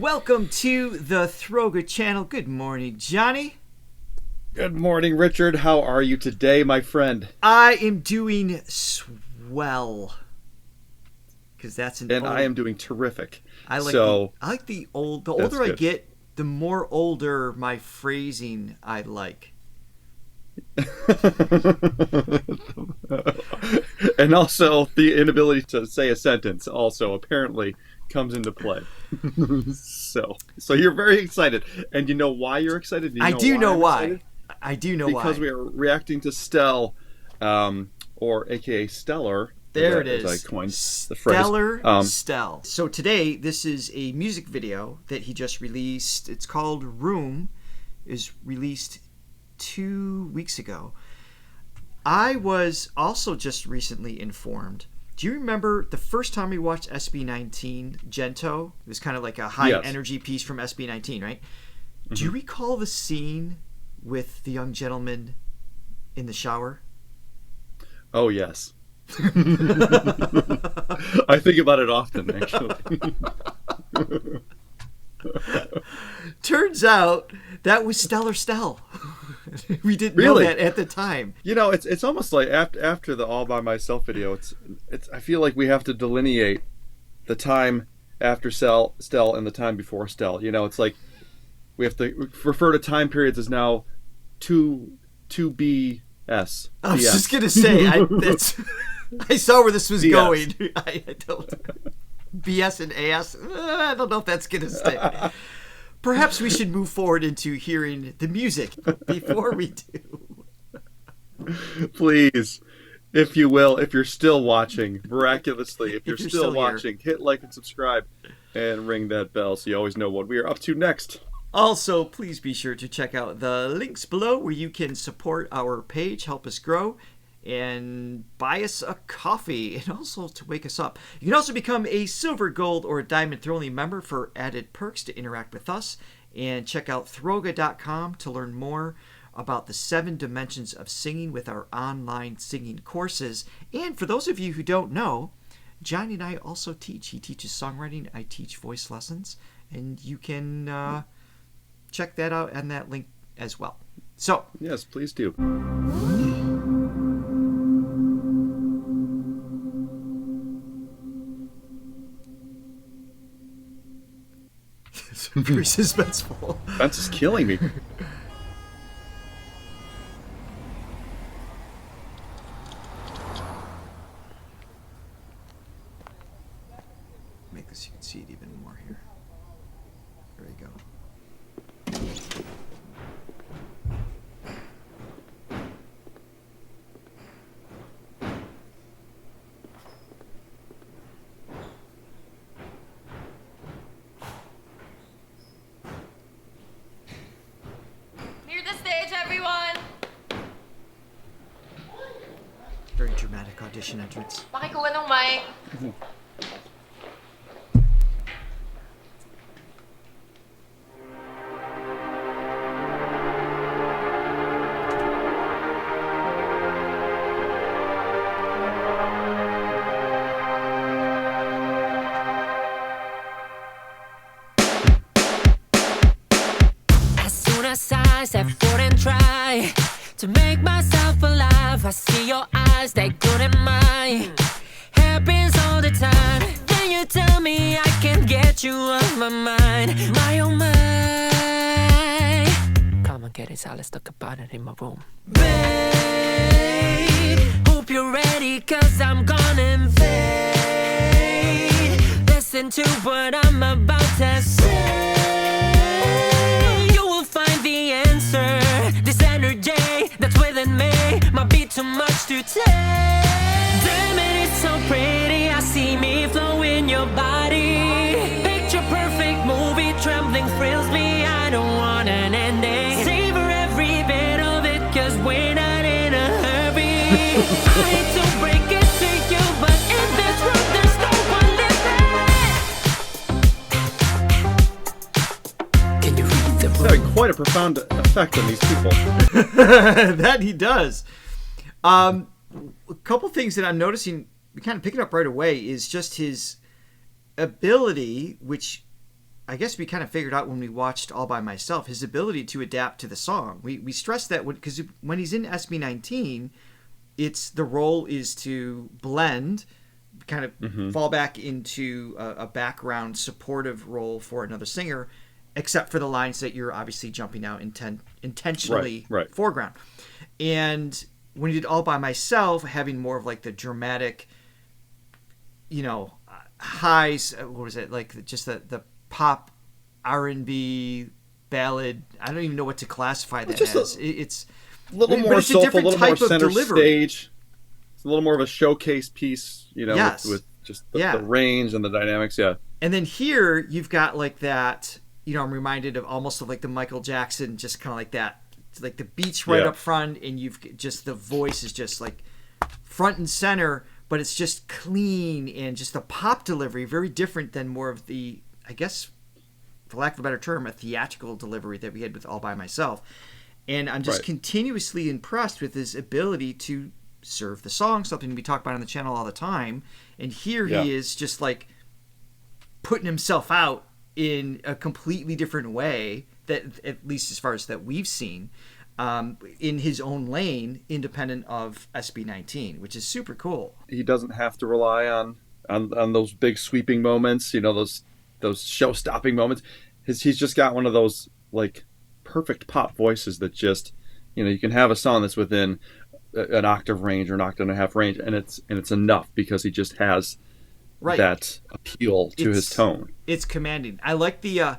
Welcome to the Throga channel. Good morning, Johnny. Good morning, Richard. How are you today, my friend? I am doing swell. Because that's an and old... I am doing terrific. I like the old. The older I get, the more older my phrasing I like. And also the inability to say a sentence also apparently comes into play. So you're very excited. And you know why you're excited? I do know why. Because we are reacting to Stell, or aka Stellar. There it is. As I coined the phrase. Stell. So today, this is a music video that he just released. It's called Room. Is released 2 weeks ago. I was also just recently informed. Do you remember the first time we watched SB19, Gento? It was kind of like a high energy piece from SB19, right? Mm-hmm. Do you recall the scene with the young gentleman in the shower? Oh, yes. I think about it often, actually. Turns out that was Stell. We didn't know that at the time. You know, it's almost like after the All By Myself video, it's I feel like we have to delineate the time after Stell and the time before Stell. You know, it's like we have to refer to time periods as now 2BS. I was just gonna say I saw where this was going. I don't BS and AS. I don't know if that's gonna stay. Perhaps we should move forward into hearing the music before we do. Please, if you will, if you're still watching, miraculously, if you're still watching, hit like and subscribe and ring that bell so you always know what we are up to next. Also, please be sure to check out the links below where you can support our page, help us grow, and buy us a coffee, and also to wake us up. You can also become a silver, gold, or diamond Throwly member for added perks to interact with us. And check out Throga.com to learn more about the 7 dimensions of singing with our online singing courses. And for those of you who don't know, Johnny and I also teach. He teaches songwriting, I teach voice lessons, and you can check that out and that link as well. So yes, please do. It's very suspenseful. That's just killing me. Make this so you can see it even more here. There you go. Very dramatic audition entrance. Pakikuha ng mic. As soon as I step forward and try to make myself alive, I see your eyes, they good in mine. Happens all the time. Then you tell me I can't get you off my mind. My oh my. Come on, get inside, let's talk about it in my room. Babe, hope you're ready, cause I'm gonna invade. Listen to what I'm about to say. You will find the answer. This energy that's within me might be too much to take. Damn it, it's so pretty. I see me flow in your body. Picture perfect movie, trembling thrills me. I don't want an ending. Savor every bit of it, cause we're not in a hurry. I hate to break it to you, but in this room there's no one living. Can you read the room? It's having quite a profound effect on these people. That he does. A couple things that I'm noticing, kind of picking up right away, is just his ability, which I guess we kind of figured out when we watched All by Myself, his ability to adapt to the song. We stressed that because when he's in SB19, it's the role is to blend, kind of fall back into a background supportive role for another singer, except for the lines that you're obviously jumping out intentionally foreground. And when he did All by Myself, having more of like the dramatic, highs, what was it, like just the pop R&B ballad, I don't even know what to classify that as. It's a little more soulful, a little more center stage. It's a little more of a showcase piece, with just the range and the dynamics, And then here you've got like that, I'm reminded of almost of like the Michael Jackson, just kind of like that, like the beats right up front, and you've just the voice is just like front and center, but it's just clean, and just the pop delivery, very different than more of the, I guess, for lack of a better term, a theatrical delivery that we had with All by Myself. And I'm just continuously impressed with his ability to serve the song, something we talk about on the channel all the time. And here he is just like putting himself out in a completely different way, that at least as far as that we've seen, in his own lane, independent of SB19, which is super cool. He doesn't have to rely on those big sweeping moments, those show-stopping moments. He's just got one of those like perfect pop voices that just, you can have a song that's within an octave range or an octave and a half range, and it's enough because he just has that appeal to his tone. It's commanding. I like the I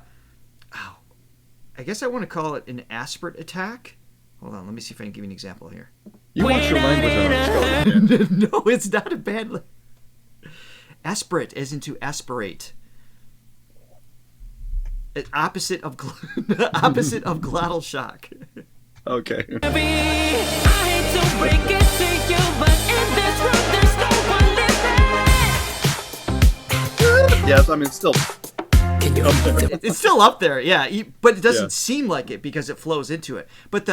guess I want to call it an aspirate attack. Hold on, let me see if I can give you an example here. You want your language on. No, it's not a bad aspirate, as into aspirate. Opposite of glottal shock. Okay. I hate to break it to you, but in this room there's no one living. Yes, I mean, still. It's still up there, but it doesn't seem like it because it flows into it. But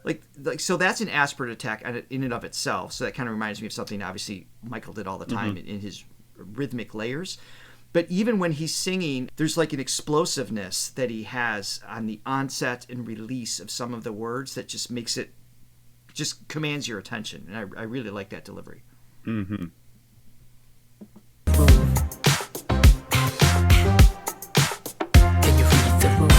like so that's an aspirate attack in and of itself. So that kind of reminds me of something obviously Michael did all the time in his rhythmic layers. But even when he's singing, there's like an explosiveness that he has on the onset and release of some of the words that just makes it, just commands your attention. And I really like that delivery. Mm-hmm. Can you read the room?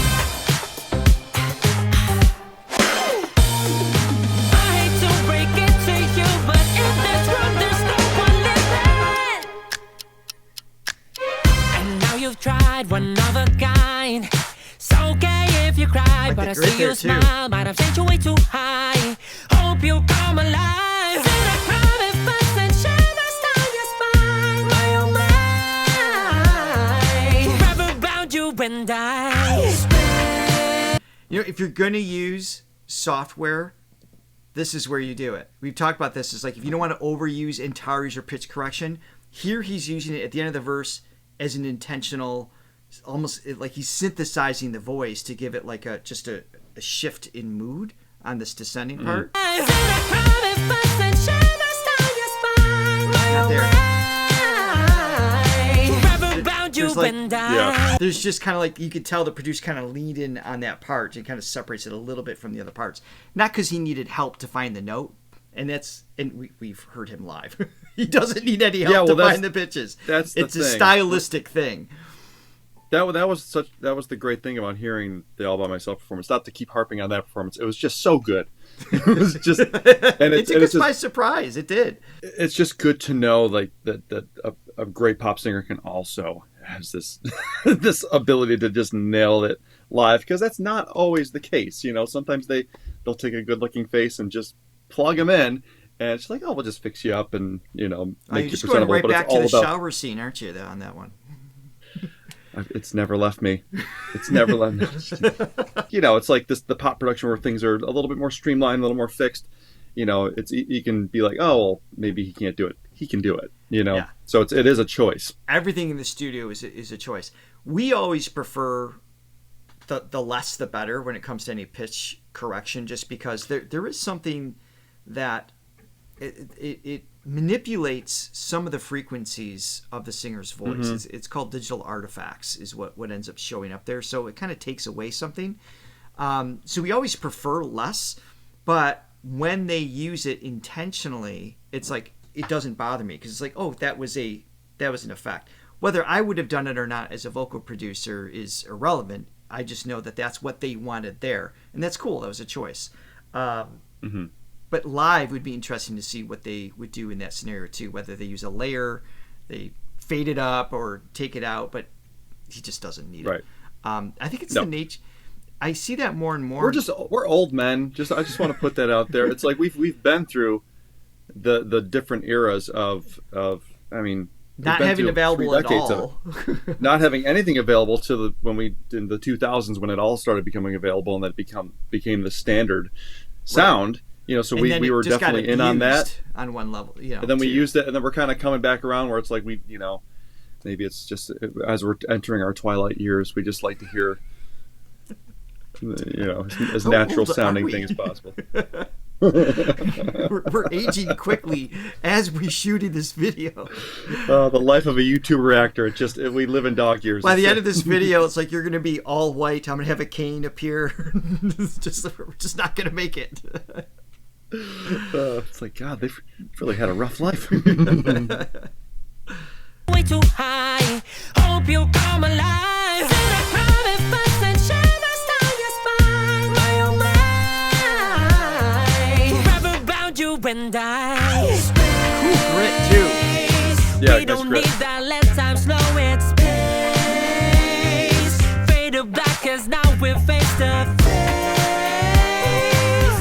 I hate to break it to you, but in this room there's no one living. And now you've tried one of a kind. It's okay if you cry, Like but the I grit see there, you too. smile. Might have sent you way too high. Hope you come alive. Feel a private bust and shivers down your spine. My oh my, forever bound you and I. If you're going to use software, this is where you do it. We've talked about this. It's like if you don't want to overuse Antares or pitch correction, here he's using it at the end of the verse as an intentional, almost like he's synthesizing the voice to give it like just a shift in mood on this descending part. Feel a private bust and shivers down your spine. My Not oh there. my, forever bound you There's like- and I. There's just kind of like, you could tell the producer kind of leaned in on that part and kind of separates it a little bit from the other parts. Not because he needed help to find the note, and we've heard him live. He doesn't need any help to find the pitches. It's a stylistic thing. That was the great thing about hearing the All by Myself performance. Not to keep harping on that performance, it was just so good. It was just, and it took us by surprise. It did. It's just good to know like that a great pop singer can also has this this ability to just nail it live, because that's not always the case. Sometimes they'll take a good looking face and just plug them in, and it's like, oh, we'll just fix you up and make you just going presentable. right But back it's to all the about. shower scene, aren't you? On that one. It's never left me. It's never left me. It's like this, the pop production where things are a little bit more streamlined, a little more fixed. It's, you can be like, oh, well, maybe he can't do it. He can do it. Yeah. So it is a choice. Everything in the studio is a choice. We always prefer the less the better when it comes to any pitch correction, just because there is something that it manipulates some of the frequencies of the singer's voice. Mm-hmm. It's called digital artifacts is what ends up showing up there. So it kind of takes away something. So we always prefer less, but when they use it intentionally, it's like, it doesn't bother me because it's like, oh, that was an effect. Whether I would have done it or not as a vocal producer is irrelevant. I just know that that's what they wanted there, and that's cool. That was a choice. But live would be interesting to see what they would do in that scenario too, whether they use a layer, they fade it up or take it out, but he just doesn't need it. I think it's the nature. I see that more and more. We're old men. I just want to put that out there. It's like we've been through the different eras of I mean, not having available at all. Not having anything available when we in the 2000s when it all started becoming available and that became the standard sound. You know, so we were definitely in on that on one level. You know, and then we used it, and then we're kind of coming back around where it's like maybe it's just as we're entering our twilight years, we just like to hear as natural sounding thing as possible. we're aging quickly as we shooting this video. The life of a YouTuber actor. We live in dog years. By the end of this video, it's like you're going to be all white. I'm going to have a cane appear. We're just not going to make it. It's like, God, they've really had a rough life. Way too high. Hope you come alive. Sit a private first and shivers down your spine. My oh my. Forever bound you and I. Cool grit too. Yeah, we don't need that. Let time slow its pace. Fade to black 'cause now we're face to face.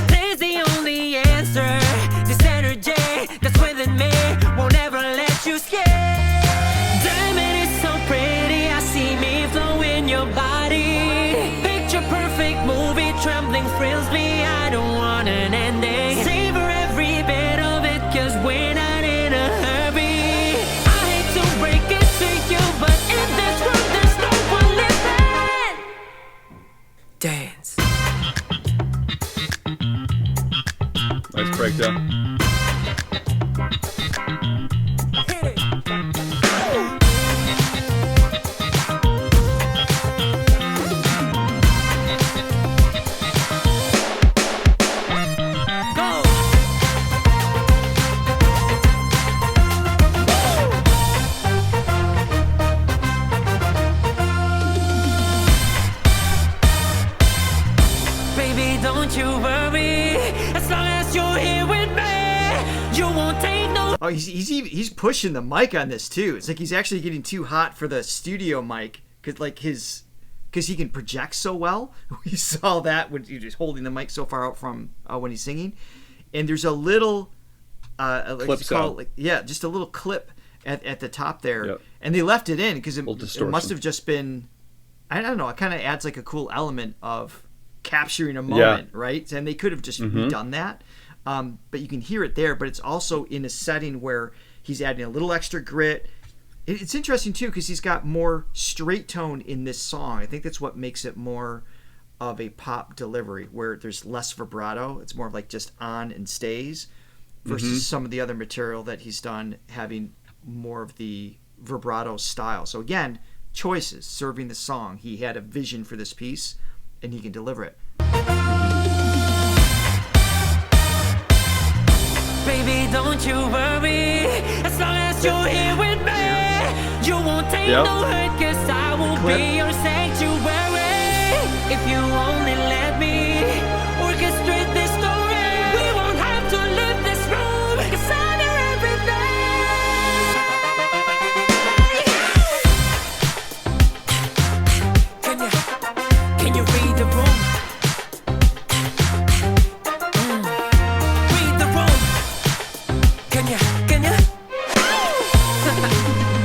There's the only answer. This energy that's within me won't ever let you skip. Damn it, it's so pretty. I see me flow in your body. Picture perfect movie, trembling thrills me. I don't want an ending. Savor every bit of it, 'cause we're not in a hurry. I hate to break it to you, but in this world there's no one living. Dance. Nice breakdown. Hit it. Go. Baby, don't you worry. As long as you're here with me, you won't take no. Oh, he's pushing the mic on this too. It's like he's actually getting too hot for the studio mic because he can project so well. We saw that when he was holding the mic so far out from when he's singing, and there's a little Clip sound. just a little clip at the top there, Yep. and they left it in because it distortion. must have just been, I don't know. It kind of adds like a cool element of capturing a moment, right? And they could have just redone that. But you can hear it there, but it's also in a setting where he's adding a little extra grit. It's interesting too because he's got more straight tone in this song. I think that's what makes it more of a pop delivery where there's less vibrato. It's more of like just on and stays versus some of the other material that he's done having more of the vibrato style. So again, choices, serving the song. He had a vision for this piece and he can deliver it. Baby, don't you worry. As long as you're here with me, you won't take no hurt, 'cause I will be your sanctuary. If you only let me orchestrate this story, we won't have to leave this room, 'cause I'm your everything. Can you read the room? Read the room. Can you?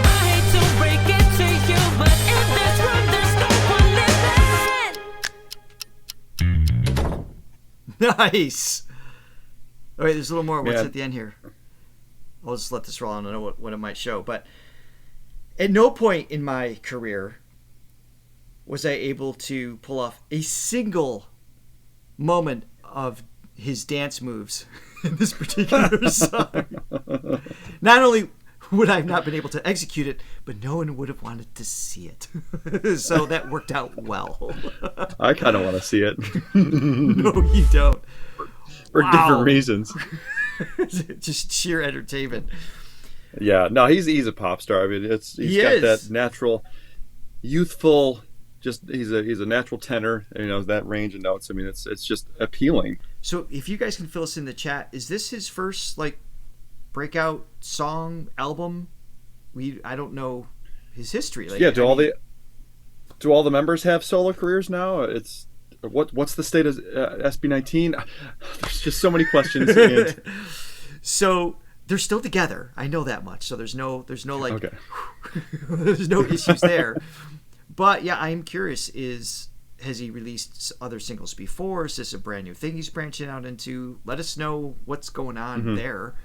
I hate to break it to you, but in this room there's no one living. Nice. All right, there's a little more. What's Yeah. at the end here? I'll just let this roll. I don't know what it might show, but at no point in my career was I able to pull off a single moment of his dance moves in this particular song. Not only would I have not been able to execute it, but no one would have wanted to see it. So that worked out well. I kind of want to see it. No, you don't. For Wow. different reasons. Just sheer entertainment. Yeah, no, he's a pop star. I mean, he's got that natural, youthful. He's a natural tenor. That range of notes. I mean, it's just appealing. So if you guys can fill us in the chat, is this his first breakout song album? I don't know his history. Do all the members have solo careers now? What's the state of SB19? There's just so many questions. And... So they're still together. I know that much. So there's no Okay. there's no issues there. But yeah, I am curious. Has he released other singles before? Is this a brand new thing he's branching out into? Let us know what's going on there.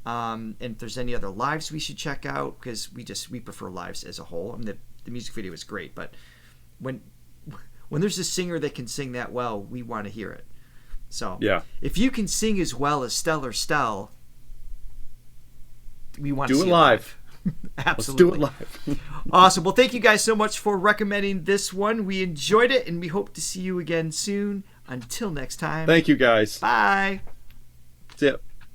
And if there's any other lives we should check out, because we prefer lives as a whole. I mean, the music video is great, but when there's a singer that can sing that well, we want to hear it. So yeah, if you can sing as well as Stell, we want to see it live. Absolutely. Let's do it live. Awesome. Well, thank you guys so much for recommending this one. We enjoyed it, and we hope to see you again soon. Until next time. Thank you, guys. Bye. See ya.